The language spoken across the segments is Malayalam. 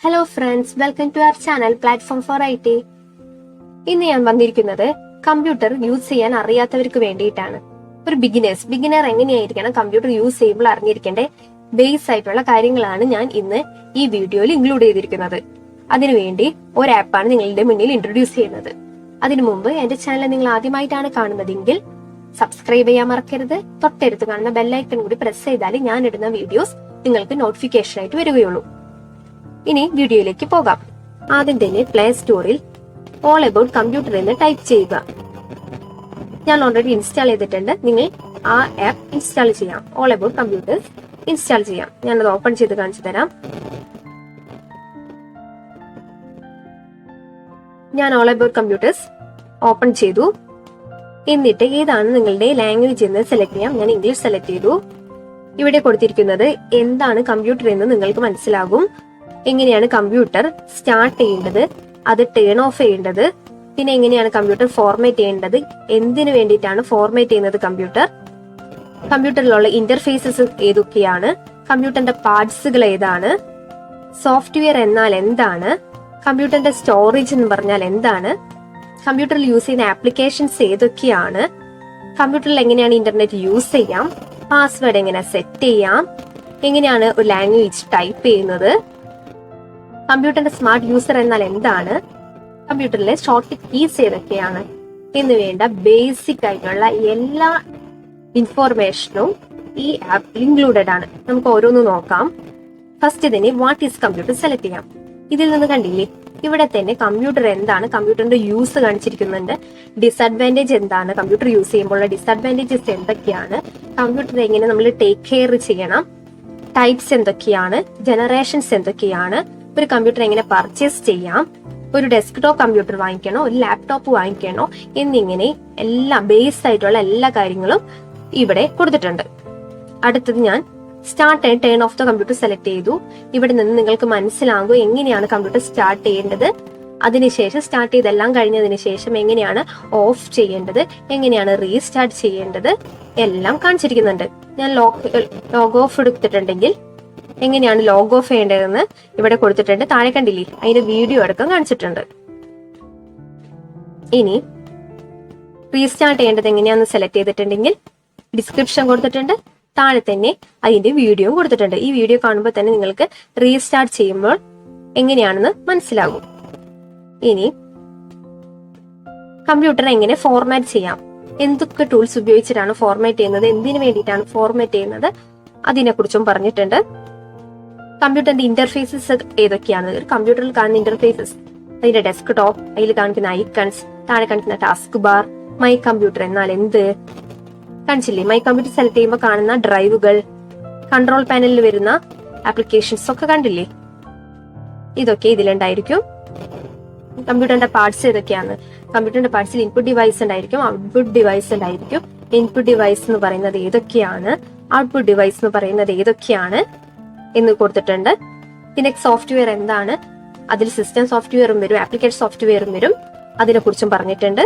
Hello friends, welcome to our channel platform for IT. ഇന്ന് ഞാൻ വന്നിരിക്കുന്നത് കമ്പ്യൂട്ടർ യൂസ് ചെയ്യാൻ അറിയാത്തവർക്ക് വേണ്ടിയിട്ടാണ്. ഒരു ബിഗിനർ എങ്ങനെയായിരിക്കണം കമ്പ്യൂട്ടർ യൂസ് ചെയ്യുമ്പോൾ അറിഞ്ഞിരിക്കേണ്ട ബേസ് ആയിട്ടുള്ള കാര്യങ്ങളാണ് ഞാൻ ഇന്ന് ഈ വീഡിയോയിൽ ഇൻക്ലൂഡ് ചെയ്തിരിക്കുന്നത്. അതിനുവേണ്ടി ഒരു ആപ്പാണ് നിങ്ങളുടെ മുന്നിൽ ഇൻട്രൊഡ്യൂസ് ചെയ്യുന്നത്. അതിനു മുമ്പ് എന്റെ ചാനൽ നിങ്ങൾ ആദ്യമായിട്ടാണ് കാണുന്നതെങ്കിൽ സബ്സ്ക്രൈബ് ചെയ്യാൻ മറക്കരുത്. തൊട്ടടുത്ത് കാണുന്ന ബെല്ലൈക്കൺ കൂടി പ്രസ് ചെയ്താൽ ഞാൻ ഇടുന്ന വീഡിയോസ് നിങ്ങൾക്ക് നോട്ടിഫിക്കേഷൻ ആയിട്ട് വരികയുള്ളൂ. ഇനി വീഡിയോയിലേക്ക് പോകാം. ആദ്യം തന്നെ പ്ലേ സ്റ്റോറിൽ ഓൾ അബൌട്ട് കമ്പ്യൂട്ടർ എന്ന് ടൈപ്പ് ചെയ്യുക. ഞാൻ ഓൾറെഡി ഇൻസ്റ്റാൾ ചെയ്തിട്ടുണ്ട്. നിങ്ങൾ ആ ആപ്പ് ഇൻസ്റ്റാൾ ചെയ്യാം. ഓൾ അബൌട്ട് കമ്പ്യൂട്ടർ ഇൻസ്റ്റാൾ ചെയ്യാം. ഞാനത് ഓപ്പൺ ചെയ്ത് കാണിച്ചു തരാം. ഞാൻ ഓൾ അബൌട്ട് കമ്പ്യൂട്ടേഴ്സ് ഓപ്പൺ ചെയ്തു. എന്നിട്ട് ഏതാണ് നിങ്ങളുടെ ലാംഗ്വേജ് എന്ന് സെലക്ട് ചെയ്യാം. ഞാൻ ഇംഗ്ലീഷ് സെലക്ട് ചെയ്തു. ഇവിടെ കൊടുത്തിരിക്കുന്നത് എന്താണ് കമ്പ്യൂട്ടർ എന്ന് നിങ്ങൾക്ക് മനസ്സിലാകും. എങ്ങനെയാണ് കമ്പ്യൂട്ടർ സ്റ്റാർട്ട് ചെയ്യേണ്ടത്, അത് ടേൺ ഓഫ് ചെയ്യേണ്ടത്, പിന്നെ എങ്ങനെയാണ് കമ്പ്യൂട്ടർ ഫോർമാറ്റ് ചെയ്യേണ്ടത്, എന്തിനു വേണ്ടിയിട്ടാണ് ഫോർമാറ്റ് ചെയ്യുന്നത് കമ്പ്യൂട്ടറിലുള്ള ഇന്റർഫേസസ് ഏതൊക്കെയാണ്, കമ്പ്യൂട്ടറിന്റെ പാർട്സുകൾ ഏതാണ്, സോഫ്റ്റ്വെയർ എന്നാൽ എന്താണ്, കമ്പ്യൂട്ടറിന്റെ സ്റ്റോറേജ് എന്ന് പറഞ്ഞാൽ എന്താണ്, കമ്പ്യൂട്ടറിൽ യൂസ് ചെയ്യുന്ന ആപ്ലിക്കേഷൻസ് ഏതൊക്കെയാണ്, കമ്പ്യൂട്ടറിൽ എങ്ങനെയാണ് ഇന്റർനെറ്റ് യൂസ് ചെയ്യാം, പാസ്വേഡ് എങ്ങനെ സെറ്റ് ചെയ്യാം, എങ്ങനെയാണ് ഒരു ലാംഗ്വേജ് ടൈപ്പ് ചെയ്യുന്നത്, കമ്പ്യൂട്ടറിന്റെ സ്മാർട്ട് യൂസർ എന്നാൽ എന്താണ്, കമ്പ്യൂട്ടറിലെ ഷോർട്ട് കീസ് ഏതൊക്കെയാണ് എന്ന് വേണ്ട ബേസിക് ആയിട്ടുള്ള എല്ലാ ഇൻഫോർമേഷനും ഈ ആപ്പിൽ ഇൻക്ലൂഡഡ് ആണ്. നമുക്ക് ഓരോന്ന് നോക്കാം. ഫസ്റ്റ് തന്നെ വാട്ട് ഈസ് കമ്പ്യൂട്ടർ സെലക്ട് ചെയ്യാം. ഇതിൽ നിന്ന് കണ്ടില്ലേ, ഇവിടെ തന്നെ കമ്പ്യൂട്ടർ എന്താണ്, കമ്പ്യൂട്ടറിന്റെ യൂസ് കാണിച്ചിരിക്കുന്നുണ്ട്. ഡിസഡ്വാൻറ്റേജ് എന്താണ്, കമ്പ്യൂട്ടർ യൂസ് ചെയ്യുമ്പോഴുള്ള ഡിസഡ്വാൻറ്റേജസ് എന്തൊക്കെയാണ്, കമ്പ്യൂട്ടർ എങ്ങനെ നമ്മൾ ടേക്ക് കെയർ ചെയ്യണം, ടൈപ്സ് എന്തൊക്കെയാണ്, ജനറേഷൻസ് എന്തൊക്കെയാണ്, ഒരു കമ്പ്യൂട്ടർ എങ്ങനെ പർച്ചേസ് ചെയ്യാം, ഒരു ഡെസ്ക്ടോപ്പ് കമ്പ്യൂട്ടർ വാങ്ങിക്കണോ, ഒരു ലാപ്ടോപ്പ് വാങ്ങിക്കണോ എന്നിങ്ങനെ എല്ലാ ബേസ് ആയിട്ടുള്ള എല്ലാ കാര്യങ്ങളും ഇവിടെ കൊടുത്തിട്ടുണ്ട്. അടുത്തത് ഞാൻ start and turn of the computer select ചെയ്തു. ഇവിടെ നിന്ന് നിങ്ങൾക്ക് മനസ്സിലാകും എങ്ങനെയാണ് കമ്പ്യൂട്ടർ സ്റ്റാർട്ട് ചെയ്യേണ്ടത്, അതിനുശേഷം സ്റ്റാർട്ട് ചെയ്തെല്ലാം കഴിഞ്ഞതിന് ശേഷം എങ്ങനെയാണ് ഓഫ് ചെയ്യേണ്ടത്, എങ്ങനെയാണ് റീസ്റ്റാർട്ട് ചെയ്യേണ്ടത് എല്ലാം കാണിച്ചിരിക്കുന്നുണ്ട്. ഞാൻ ലോഗ് ഓഫ് എടുത്തിട്ടുണ്ടെങ്കിൽ എങ്ങനെയാണ് ലോഗ് ഓഫ് ചെയ്യേണ്ടതെന്ന് ഇവിടെ കൊടുത്തിട്ടുണ്ട്. താഴെ കണ്ടില്ലേ, അതിന്റെ വീഡിയോ അടക്കം കാണിച്ചിട്ടുണ്ട്. ഇനി റീസ്റ്റാർട്ട് ചെയ്യേണ്ടത് എങ്ങനെയാണെന്ന് സെലക്ട് ചെയ്തിട്ടുണ്ടെങ്കിൽ ഡിസ്ക്രിപ്ഷൻ കൊടുത്തിട്ടുണ്ട്. താഴെ തന്നെ അതിന്റെ വീഡിയോ കൊടുത്തിട്ടുണ്ട്. ഈ വീഡിയോ കാണുമ്പോൾ തന്നെ നിങ്ങൾക്ക് റീസ്റ്റാർട്ട് ചെയ്യുമ്പോൾ എങ്ങനെയാണെന്ന് മനസ്സിലാകും. ഇനി കമ്പ്യൂട്ടർ എങ്ങനെ ഫോർമാറ്റ് ചെയ്യാം, എന്തൊക്കെ ടൂൾസ് ഉപയോഗിച്ചിട്ടാണ് ഫോർമാറ്റ് ചെയ്യുന്നത്, എന്തിനു വേണ്ടിയിട്ടാണ് ഫോർമാറ്റ് ചെയ്യുന്നത്, അതിനെക്കുറിച്ചും പറഞ്ഞിട്ടുണ്ട്. കമ്പ്യൂട്ടറിന്റെ ഇന്റർഫേസസ് ഏതൊക്കെയാണ്, ഒരു കമ്പ്യൂട്ടറിൽ കാണുന്ന ഇന്റർഫേസസ്, അതിന്റെ ഡെസ്ക്ടോപ്പ്, അതിൽ കാണിക്കുന്ന ഐക്കൺസ്, താഴെ കാണിക്കുന്ന ടാസ്ക് ബാർ, മൈ കമ്പ്യൂട്ടർ എന്നാൽ എന്ത് കാണിച്ചില്ലേ, മൈ കമ്പ്യൂട്ടർ സെലക്ട് ചെയ്യുമ്പോൾ കാണുന്ന ഡ്രൈവുകൾ, കൺട്രോൾ പാനലിൽ വരുന്ന ആപ്ലിക്കേഷൻസ് ഒക്കെ കണ്ടില്ലേ, ഇതൊക്കെ ഇതിലുണ്ടായിരിക്കും. കമ്പ്യൂട്ടറിന്റെ പാർട്സ് ഏതൊക്കെയാണ്, കമ്പ്യൂട്ടറിന്റെ പാർട്സിൽ ഇൻപുട്ട് ഡിവൈസ് ഉണ്ടായിരിക്കും, ഔട്ട്പുട്ട് ഡിവൈസ് ഉണ്ടായിരിക്കും. ഇൻപുട്ട് ഡിവൈസ് എന്ന് പറയുന്നത് ഏതൊക്കെയാണ്, ഔട്ട്പുട്ട് ഡിവൈസ് എന്ന് പറയുന്നത് ഏതൊക്കെയാണ് എന്ന് കൊടുത്തിട്ടുണ്ട്. പിന്നെ സോഫ്റ്റ്വെയർ എന്താണ്, അതിൽ സിസ്റ്റം സോഫ്റ്റ്വെയറും വരും, ആപ്ലിക്കേഷൻ സോഫ്റ്റ്വെയറും വരും, അതിനെ കുറിച്ചും പറഞ്ഞിട്ടുണ്ട്.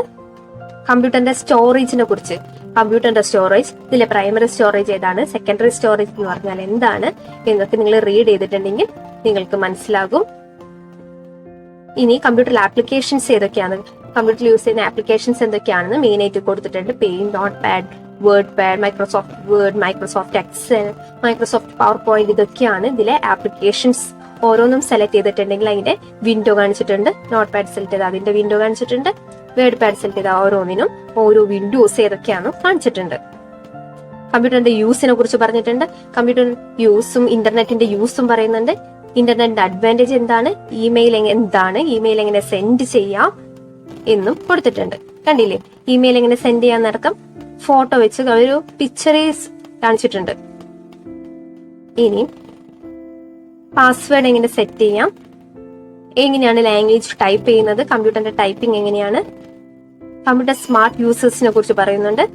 കമ്പ്യൂട്ടറിന്റെ സ്റ്റോറേജിനെ കുറിച്ച്, കമ്പ്യൂട്ടറിന്റെ സ്റ്റോറേജ്, ഇതിലെ പ്രൈമറി സ്റ്റോറേജ് ഏതാണ്, സെക്കൻഡറി സ്റ്റോറേജ് എന്ന് പറഞ്ഞാൽ എന്താണ് എന്നൊക്കെ നിങ്ങൾ റീഡ് ചെയ്തിട്ടുണ്ടെങ്കിൽ നിങ്ങൾക്ക് മനസ്സിലാകും. ഇനി കമ്പ്യൂട്ടറിൽ ആപ്ലിക്കേഷൻസ് ഏതൊക്കെയാണ്, കമ്പ്യൂട്ടറിൽ യൂസ് ചെയ്യുന്ന ആപ്ലിക്കേഷൻസ് എന്തൊക്കെയാണെന്ന് മെയിൻ ആയിട്ട് കൊടുത്തിട്ടുണ്ട്. Paint, notepad, WordPad, Microsoft Word, Microsoft Excel, Microsoft PowerPoint, ഇതൊക്കെയാണ് ഇതിലെ ആപ്ലിക്കേഷൻസ്. ഓരോന്നും സെലക്ട് ചെയ്തിട്ടുണ്ടെങ്കിൽ അതിന്റെ വിൻഡോ കാണിച്ചിട്ടുണ്ട്. നോട്ട് പാഡ് സെലക്ട് ചെയ്ത് അതിന്റെ വിൻഡോ കാണിച്ചിട്ടുണ്ട്. വേർഡ് പാഡ് സെലക്ട് ചെയ്ത ഓരോന്നിനും ഓരോ വിൻഡോസ് ഏതൊക്കെയാണ് കാണിച്ചിട്ടുണ്ട്. കമ്പ്യൂട്ടറിന്റെ യൂസിനെ കുറിച്ച് പറഞ്ഞിട്ടുണ്ട്. കമ്പ്യൂട്ടർ യൂസും ഇന്റർനെറ്റിന്റെ യൂസും പറയുന്നുണ്ട്. ഇന്റർനെറ്റിന്റെ അഡ്വാൻറ്റേജ് എന്താണ്, ഇമെയിൽ എന്താണ്, ഇമെയിൽ എങ്ങനെ സെൻഡ് ചെയ്യാം എന്നും കൊടുത്തിട്ടുണ്ട്. കണ്ടില്ലേ, ഇമെയിൽ എങ്ങനെ സെൻഡ് ചെയ്യാന്നടക്കം ഫോട്ടോ വെച്ച് ഒരു പിക്ചറേസ് കാണിച്ചിട്ടുണ്ട്. ഇനി പാസ്വേഡ് എങ്ങനെ സെറ്റ് ചെയ്യാം, എങ്ങനെയാണ് ലാംഗ്വേജ് ടൈപ്പ് ചെയ്യുന്നത്, കമ്പ്യൂട്ടറിന്റെ ടൈപ്പിംഗ് എങ്ങനെയാണ്, കമ്പ്യൂട്ടർ സ്മാർട്ട് യൂസേഴ്സിനെ കുറിച്ച് പറയുന്നുണ്ട്.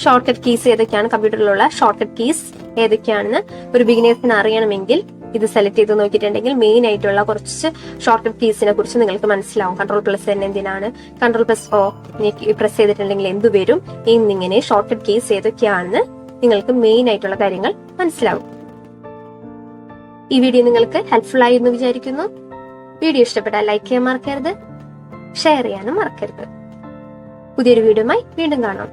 ഷോർട്ട് കട്ട് കീസ് ഏതൊക്കെയാണ്, കമ്പ്യൂട്ടറിലുള്ള ഷോർട്ട് കട്ട് കീസ് ഏതൊക്കെയാണെന്ന് ഒരു ബിഗിനേഴ്സിന് അറിയണമെങ്കിൽ ഇത് സെലക്ട് ചെയ്ത് നോക്കിയിട്ടുണ്ടെങ്കിൽ മെയിൻ ആയിട്ടുള്ള കുറച്ച് ഷോർട്ട് കട്ട് കീസിനെ കുറിച്ച് നിങ്ങൾക്ക് മനസ്സിലാവും. Ctrl+N എന്തിനാണ്, Ctrl+O പ്രസ് ചെയ്തിട്ടുണ്ടെങ്കിൽ എന്ത് വരും എന്നിങ്ങനെ ഷോർട്ട് കട്ട് കീസ് ഏതൊക്കെയാണെന്ന് നിങ്ങൾക്ക് മെയിൻ ആയിട്ടുള്ള കാര്യങ്ങൾ മനസ്സിലാവും. ഈ വീഡിയോ നിങ്ങൾക്ക് ഹെൽപ്ഫുൾ ആയി എന്ന് വിചാരിക്കുന്നു. വീഡിയോ ഇഷ്ടപ്പെട്ടാൽ ലൈക്ക് ചെയ്യാൻ മറക്കരുത്, ഷെയർ ചെയ്യാനും മറക്കരുത്. പുതിയൊരു വീഡിയോയുമായി വീണ്ടും കാണാം.